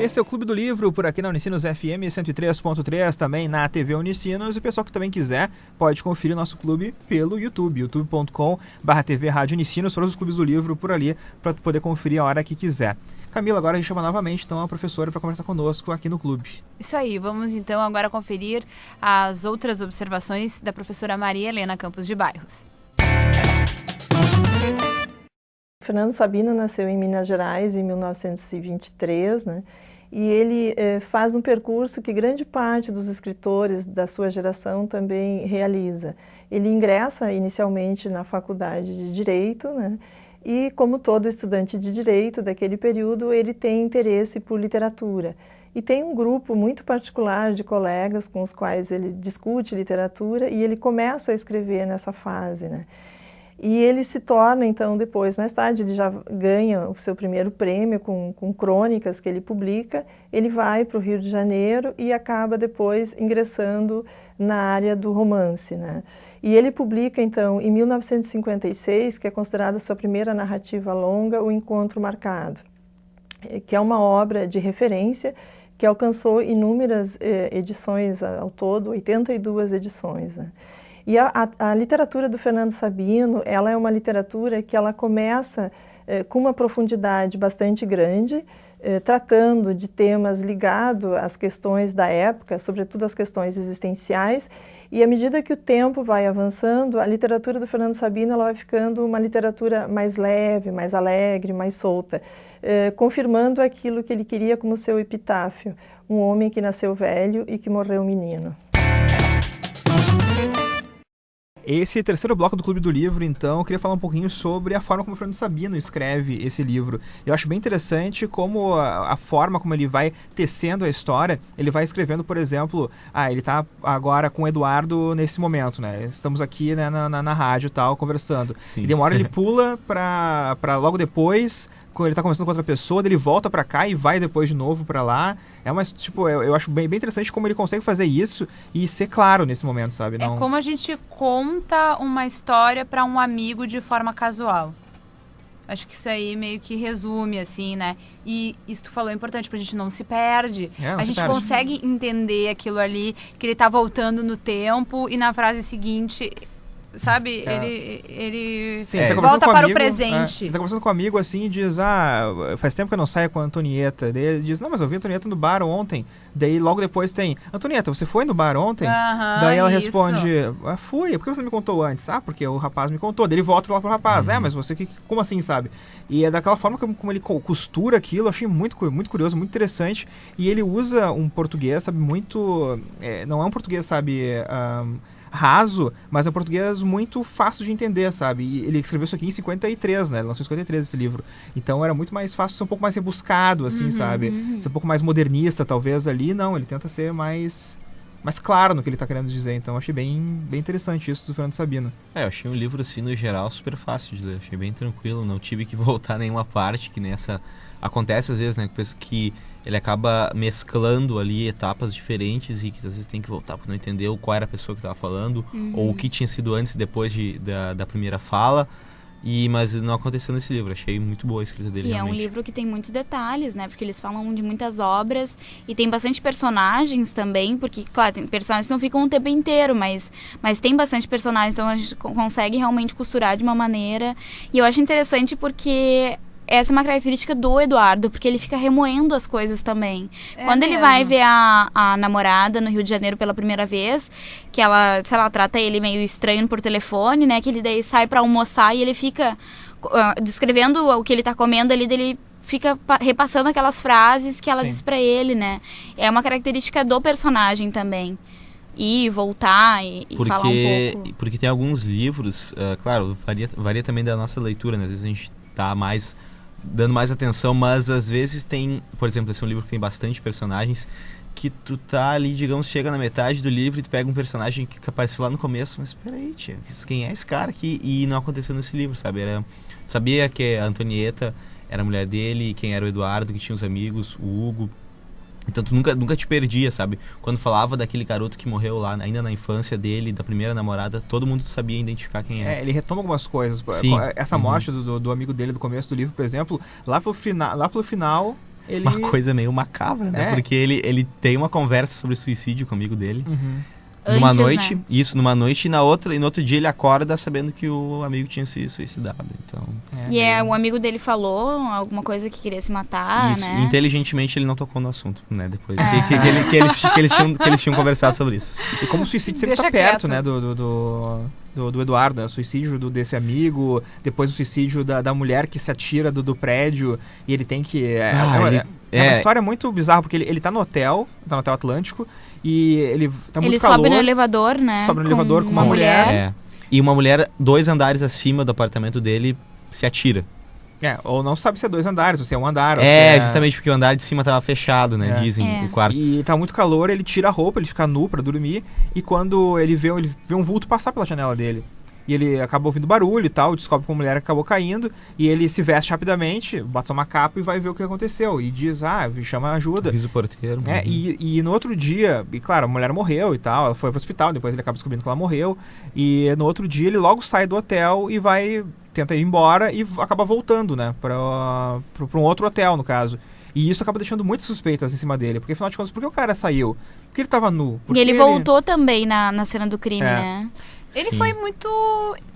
Esse é o Clube do Livro, por aqui na Unicinos FM 103.3, também na TV Unicinos. E o pessoal que também quiser pode conferir nosso clube pelo YouTube, youtube.com/TV Rádio Unicinos, todos os clubes do livro por ali, para poder conferir a hora que quiser. Camila, agora a gente chama novamente então a professora para conversar conosco aqui no clube. Isso aí, vamos então agora conferir as outras observações da professora Maria Helena Campos de Bairros. Fernando Sabino nasceu em Minas Gerais em 1923, né? E ele faz um percurso que grande parte dos escritores da sua geração também realiza. Ele ingressa inicialmente na faculdade de Direito, né? E como todo estudante de Direito daquele período, ele tem interesse por literatura. E tem um grupo muito particular de colegas com os quais ele discute literatura e ele começa a escrever nessa fase, né? E ele se torna, então, depois, mais tarde, ele já ganha o seu primeiro prêmio com crônicas que ele publica. Ele vai para o Rio de Janeiro e acaba depois ingressando na área do romance, né? E ele publica, então, em 1956, que é considerada a sua primeira narrativa longa, O Encontro Marcado, que é uma obra de referência que alcançou inúmeras edições ao todo, 82 edições, né? E a literatura do Fernando Sabino, ela é uma literatura que ela começa com uma profundidade bastante grande, tratando de temas ligados às questões da época, sobretudo as questões existenciais, e à medida que o tempo vai avançando, a literatura do Fernando Sabino ela vai ficando uma literatura mais leve, mais alegre, mais solta, confirmando aquilo que ele queria como seu epitáfio, um homem que nasceu velho e que morreu menino. Esse terceiro bloco do Clube do Livro, então, eu queria falar um pouquinho sobre a forma como o Fernando Sabino escreve esse livro. Eu acho bem interessante como a forma como ele vai tecendo a história, ele vai escrevendo, por exemplo, ele está agora com o Eduardo nesse momento, né? Estamos aqui, né, na rádio e tal, conversando. Sim. E de uma hora ele pula para logo depois, quando ele está conversando com outra pessoa, ele volta para cá e vai depois de novo para lá. Eu acho bem interessante como ele consegue fazer isso e ser claro nesse momento, sabe? É como a gente conta uma história para um amigo de forma casual. Acho que isso aí meio que resume, assim, né? E isso que tu falou é importante, porque a gente não se perde. A gente consegue entender aquilo ali, que ele tá voltando no tempo e na frase seguinte... Sabe, ele volta para o presente. Ele tá conversando com um amigo assim e diz, faz tempo que eu não saio com a Antonieta. Daí ele diz, não, mas eu vi a Antonieta no bar ontem. Daí logo depois tem, Antonieta, você foi no bar ontem? Daí ela responde, fui, por que você me contou antes? Porque o rapaz me contou. Daí ele volta lá pro rapaz, mas você, como assim, sabe? E é daquela forma como ele costura aquilo, eu achei muito curioso, muito interessante. E ele usa um português, sabe, muito... não é um português, sabe... raso, mas é um português muito fácil de entender, sabe? E ele escreveu isso aqui em 53, né? Ele lançou em 53 esse livro. Então era muito mais fácil ser um pouco mais rebuscado, assim, sabe? Ser um pouco mais modernista, talvez, ali. Não, ele tenta ser mais claro no que ele tá querendo dizer. Então achei bem interessante isso do Fernando Sabino. Eu achei um livro, assim, no geral, super fácil de ler. Achei bem tranquilo, não tive que voltar nenhuma parte, que nessa... Acontece às vezes, né, que ele acaba mesclando ali etapas diferentes e que às vezes tem que voltar porque não entendeu qual era a pessoa que estava falando ou o que tinha sido antes e depois da primeira fala. Mas não aconteceu nesse livro, achei muito boa a escrita dele. E realmente. É um livro que tem muitos detalhes, né? Porque eles falam de muitas obras e tem bastante personagens também, porque, claro, tem personagens que não ficam o tempo inteiro, mas tem bastante personagens, então a gente consegue realmente costurar de uma maneira. E eu acho interessante porque... Essa é uma característica do Eduardo, porque ele fica remoendo as coisas também. Quando ele vai ver a namorada no Rio de Janeiro pela primeira vez, que ela, sei lá, trata ele meio estranho por telefone, né? Que ele daí sai pra almoçar e ele fica descrevendo o que ele tá comendo ali, dele fica repassando aquelas frases que ela diz pra ele, né? É uma característica do personagem também. Ir, voltar e falar um pouco. Porque tem alguns livros, claro, varia também da nossa leitura, né? Às vezes a gente tá dando mais atenção, mas às vezes tem, por exemplo, esse é um livro que tem bastante personagens, que tu tá ali, digamos, chega na metade do livro e tu pega um personagem que apareceu lá no começo, mas peraí, tia, quem é esse cara aqui? E não aconteceu nesse livro, sabe? Sabia que a Antonieta era a mulher dele, quem era o Eduardo, que tinha os amigos, o Hugo. Então tu nunca te perdia, sabe? Quando falava daquele garoto que morreu lá, ainda na infância dele, da primeira namorada, todo mundo sabia identificar quem era. Ele retoma algumas coisas. Sim. Essa morte do amigo dele do começo do livro, por exemplo, lá pro final, uma coisa meio macabra, né? Porque ele tem uma conversa sobre suicídio com o amigo dele. Numa noite, né? Isso, numa noite, e no outro dia ele acorda sabendo que o amigo tinha se suicidado. Então, o amigo dele falou alguma coisa que queria se matar, isso, né? Inteligentemente ele não tocou no assunto, né? Depois que eles tinham conversado sobre isso. E como o suicídio sempre tá perto, né? Do Eduardo, né? O suicídio desse amigo, depois o suicídio da mulher que se atira do prédio e ele tem que... É uma história muito bizarra, porque ele tá no hotel Atlântico, e ele tá muito calor. Ele sobe no elevador, né? Sobe no elevador com uma mulher. E uma mulher 2 andares acima do apartamento dele se atira. Ou não sabe se é 2 andares, ou se é um andar. Justamente porque o andar de cima tava fechado, né? Dizem, o quarto. E tá muito calor, ele tira a roupa, ele fica nu pra dormir, e quando ele vê um vulto passar pela janela dele. E ele acaba ouvindo barulho e tal, descobre que uma mulher acabou caindo, e ele se veste rapidamente, bota uma capa e vai ver o que aconteceu. E diz, chama ajuda. Avisa o porteiro. E no outro dia, e claro, a mulher morreu e tal, ela foi pro hospital, depois ele acaba descobrindo que ela morreu. E no outro dia ele logo sai do hotel e tenta ir embora e acaba voltando, né, pra um outro hotel, no caso. E isso acaba deixando muitas suspeitas em cima dele, porque afinal de contas, por que o cara saiu? Porque ele tava nu. E ele voltou também na cena do crime, né? Ele foi muito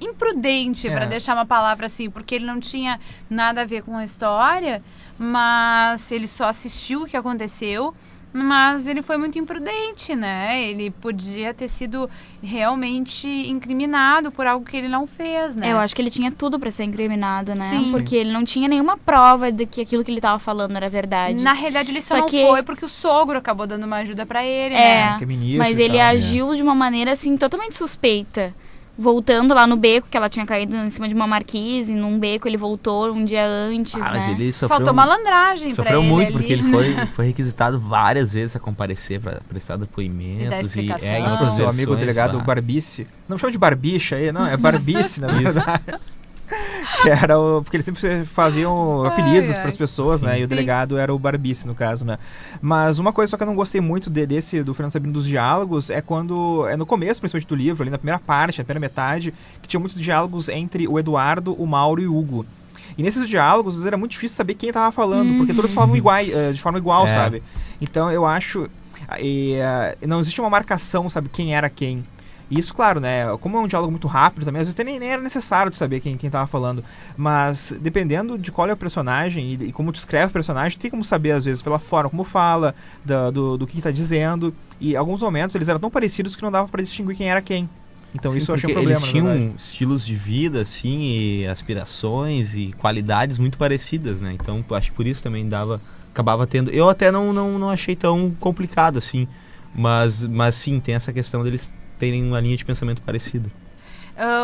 imprudente, para deixar uma palavra assim, porque ele não tinha nada a ver com a história, mas ele só assistiu o que aconteceu, mas ele foi muito imprudente, né? Ele podia ter sido realmente incriminado por algo que ele não fez, né? Eu acho que ele tinha tudo para ser incriminado, né? Sim. Porque ele não tinha nenhuma prova de que aquilo que ele estava falando era verdade. Na realidade, ele só não foi porque o sogro acabou dando uma ajuda para ele, né? Que é ministro, mas ele agiu de uma maneira, assim, totalmente suspeita. Voltando lá no beco, que ela tinha caído em cima de uma marquise, num beco ele voltou um dia antes, mas ele faltou malandragem pra ele. Sofreu muito, porque ele foi requisitado várias vezes a comparecer para prestar depoimentos. E em outras vezes, o amigo delegado Barbice. Não chama de Barbicha aí, não, é Barbice, na verdade. Que era porque eles sempre faziam apelidos para as pessoas, né? E o delegado era o Barbice, no caso, né? Mas uma coisa só que eu não gostei muito do Fernando Sabino dos diálogos é quando... É no começo, principalmente, do livro, ali na primeira parte, na primeira metade, que tinha muitos diálogos entre o Eduardo, o Mauro e o Hugo. E nesses diálogos, às vezes, era muito difícil saber quem estava falando, porque todos falavam de forma igual, sabe? Então, eu acho... não existe uma marcação, sabe? Quem era quem. E isso, claro, né, como é um diálogo muito rápido também, às vezes nem era necessário de saber quem tava falando, mas dependendo de qual é o personagem e como descreve o personagem, tem como saber, às vezes, pela forma como fala, do que tá dizendo, e em alguns momentos eles eram tão parecidos que não dava pra distinguir quem era quem. Então sim, isso eu achei um problema, eles tinham estilos de vida, assim, e aspirações e qualidades muito parecidas, né, então acho que por isso também acabava tendo... Eu até não achei tão complicado, assim, mas sim, tem essa questão deles terem uma linha de pensamento parecida.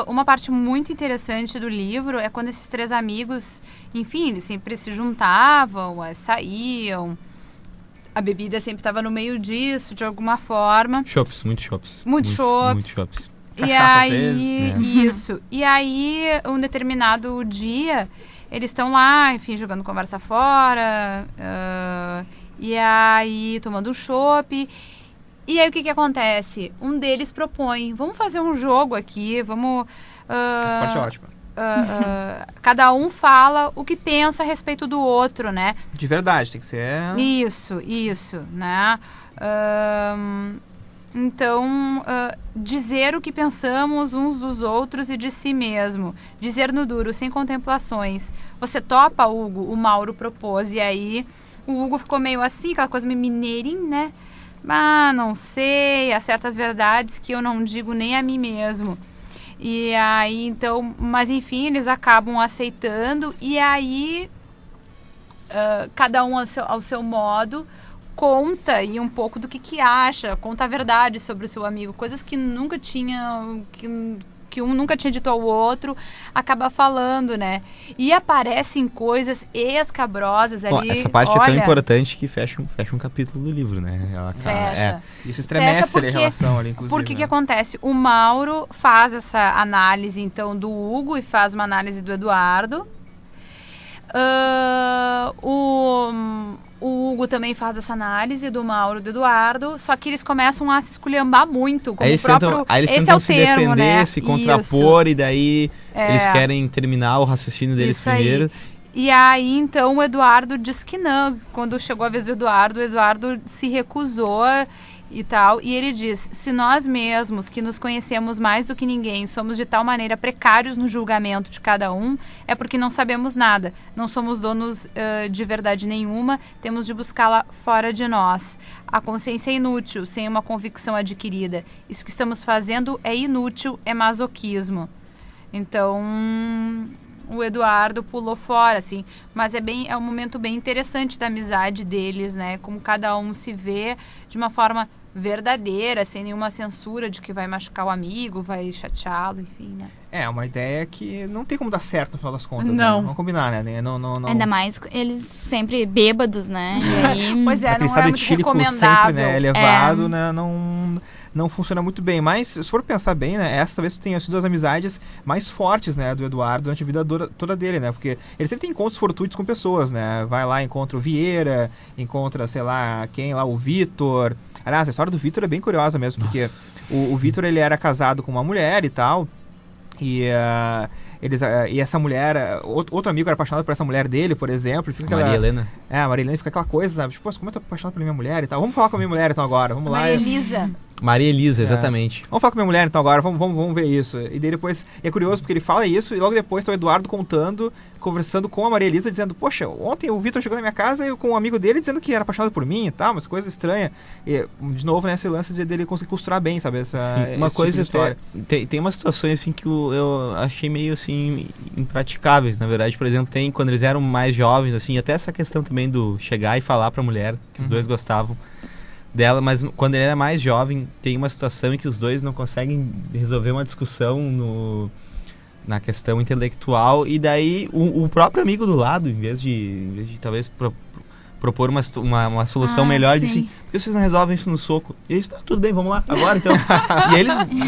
Uma parte muito interessante do livro é quando esses 3 amigos, enfim, eles sempre se juntavam, saíam, a bebida sempre estava no meio disso, de alguma forma. Muitos chopps. Muitos chopps. E aí, isso. E aí, um determinado dia, eles estão lá, enfim, jogando conversa fora, e aí tomando um chopp. E aí o que acontece? Um deles propõe, vamos fazer um jogo aqui, vamos... Essa parte é ótima. Cada um fala o que pensa a respeito do outro, né? De verdade, tem que ser... Isso, né? Então, dizer o que pensamos uns dos outros e de si mesmo. Dizer no duro, sem contemplações. Você topa, Hugo? O Mauro propôs. E aí, o Hugo ficou meio assim, aquela coisa meio mineirinho, né? Não sei, há certas verdades que eu não digo nem a mim mesmo. E aí, então, mas enfim, eles acabam aceitando e aí cada um ao seu modo conta e um pouco do que acha, conta a verdade sobre o seu amigo, coisas que nunca tinha, que um nunca tinha dito ao outro, acaba falando, né? E aparecem coisas escabrosas ali. Essa parte é tão importante que fecha um capítulo do livro, né? Fecha. Isso estremece a relação ali, inclusive. Porque que acontece? O Mauro faz essa análise, então, do Hugo e faz uma análise do Eduardo. O Hugo também faz essa análise do Mauro e do Eduardo, só que eles começam a se esculhambar muito, como eles o próprio... eles esse tentam é o se termo, defender, né? se contrapor, e daí eles querem terminar o raciocínio deles primeiro. E aí, então, o Eduardo diz que não. Quando chegou a vez do Eduardo, o Eduardo se recusou e tal. E ele diz, se nós mesmos, que nos conhecemos mais do que ninguém, somos de tal maneira precários no julgamento de cada um, é porque não sabemos nada. Não somos donos de verdade nenhuma, temos de buscá-la fora de nós. A consciência é inútil, sem uma convicção adquirida. Isso que estamos fazendo é inútil, é masoquismo. Então, o Eduardo pulou fora, assim. Mas é um momento bem interessante da amizade deles, né? Como cada um se vê de uma forma verdadeira, sem nenhuma censura de que vai machucar o amigo, vai chateá-lo, enfim, né? É, uma ideia que não tem como dar certo no final das contas. Não. Né? Vamos combinar, né? Não. Ainda mais eles sempre bêbados, né? E aí... Pois é, aquele não é muito recomendável. sempre, né, elevado, né? Não funciona muito bem. Mas, se for pensar bem, né? Essa talvez tenha sido as amizades mais fortes, né? Do Eduardo durante a vida toda dele, né? Porque ele sempre tem encontros fortuitos com pessoas, né? Vai lá, encontra o Vieira, encontra, sei lá, quem lá, o Vitor. Aliás, a história do Vitor é bem curiosa mesmo, porque o Vitor, ele era casado com uma mulher e tal, e essa mulher, outro amigo era apaixonado por essa mulher dele, por exemplo. Fica Maria Helena. A Maria Helena fica aquela coisa, sabe? Tipo, como eu tô apaixonado pela minha mulher e tal. Vamos falar com a minha mulher então agora, vamos lá. Maria Elisa, exatamente. Vamos falar com a minha mulher então agora, vamos ver isso. E daí depois, é curioso porque ele fala isso e logo depois tá o Eduardo conversando com a Maria Elisa, dizendo, poxa, ontem o Vitor chegou na minha casa e com um amigo dele dizendo que era apaixonado por mim e tal, umas coisas estranhas. E, de novo, né, esse lance dele conseguir costurar bem, sabe? Sim, uma coisa tipo de história. Tem umas situações assim que eu achei meio assim impraticáveis, na verdade. Por exemplo, tem quando eles eram mais jovens, assim, até essa questão também do chegar e falar pra mulher que os dois gostavam dela, mas quando ele era mais jovem, tem uma situação em que os dois não conseguem resolver uma discussão na questão intelectual, e daí o próprio amigo do lado, em vez de talvez propor uma solução melhor, diz assim, por que vocês não resolvem isso no soco? E eles, tá, tudo bem, vamos lá, agora então.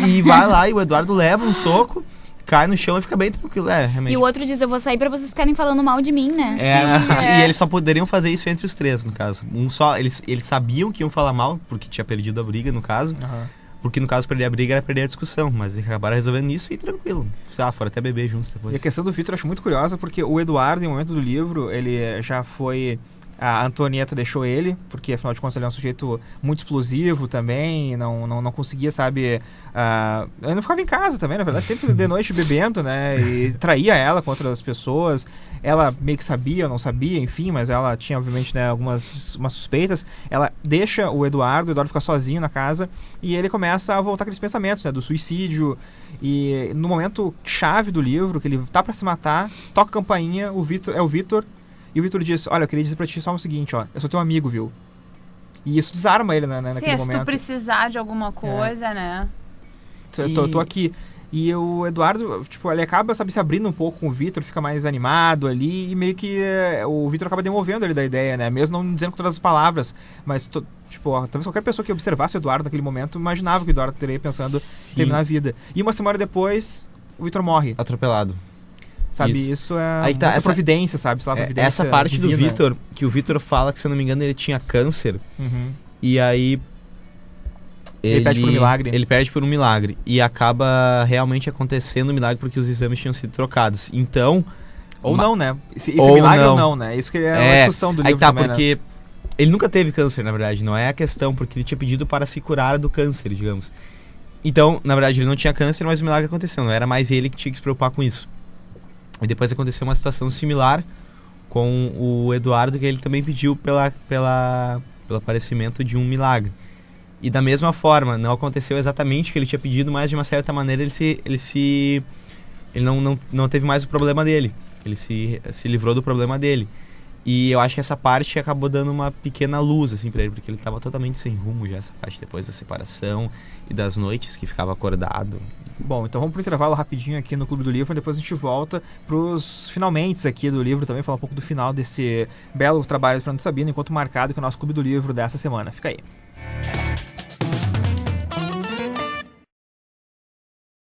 e vai lá, e o Eduardo leva um soco, cai no chão e fica bem tranquilo. Realmente. E o outro diz, eu vou sair pra vocês ficarem falando mal de mim, né? E eles só poderiam fazer isso entre os três, no caso. Eles sabiam que iam falar mal, porque tinha perdido a briga, no caso. Porque, no caso, perder a briga era perder a discussão. Mas eles acabaram resolvendo isso e tranquilo. Foram até beber juntos depois. E a questão do Vitor eu acho muito curiosa, porque o Eduardo, em um momento do livro, ele já foi... A Antonieta deixou ele, porque afinal de contas ele é um sujeito muito explosivo também, não conseguia, sabe... ele não ficava em casa também, na verdade, sempre de noite bebendo, né? E traía ela com outras pessoas. Ela meio que sabia, não sabia, enfim, mas ela tinha, obviamente, né, umas suspeitas. Ela deixa o Eduardo fica sozinho na casa e ele começa a voltar aqueles pensamentos, né, do suicídio. E no momento chave do livro, que ele tá pra se matar, toca a campainha, o Vitor. E o Vitor diz, olha, eu queria dizer pra ti só o seguinte, ó, eu sou teu amigo, viu? E isso desarma ele, né, naquele momento. Se tu precisar de alguma coisa, né? Tô aqui. E o Eduardo, tipo, ele acaba, sabe, se abrindo um pouco com o Vitor, fica mais animado ali, e meio que o Vitor acaba demovendo ele da ideia, né? Mesmo não dizendo com todas as palavras, mas, talvez qualquer pessoa que observasse o Eduardo naquele momento imaginava que o Eduardo teria pensando em terminar a vida. E uma semana depois, o Vitor morre. Atropelado. Sabe, isso é muita providência, sabe? Providência essa parte divina. do Vitor, que o Vitor fala que, se eu não me engano, ele tinha câncer. E aí... Ele pede por um milagre. Ele pede por um milagre. E acaba realmente acontecendo um milagre porque os exames tinham sido trocados. Então... Ou não, né? Esse milagre ou não, né? Isso que é uma discussão do livro também, porque né? Ele nunca teve câncer, na verdade. Não é a questão, porque ele tinha pedido para se curar do câncer, digamos. Então, na verdade, ele não tinha câncer, mas o milagre aconteceu. Não era mais ele que tinha que se preocupar com isso. E depois aconteceu uma situação similar com o Eduardo, que ele também pediu pelo aparecimento de um milagre. E da mesma forma, não aconteceu exatamente o que ele tinha pedido, mas de uma certa maneira ele não teve mais o problema dele. Ele se livrou do problema dele. E eu acho que essa parte acabou dando uma pequena luz, assim, pra ele, porque ele estava totalmente sem rumo já, essa parte depois da separação e das noites que ficava acordado. Bom, então vamos pro intervalo rapidinho aqui no Clube do Livro, e depois a gente volta pros finalmente aqui do livro também, falar um pouco do final desse belo trabalho do Fernando Sabino, enquanto marcado com o nosso Clube do Livro dessa semana. Fica aí.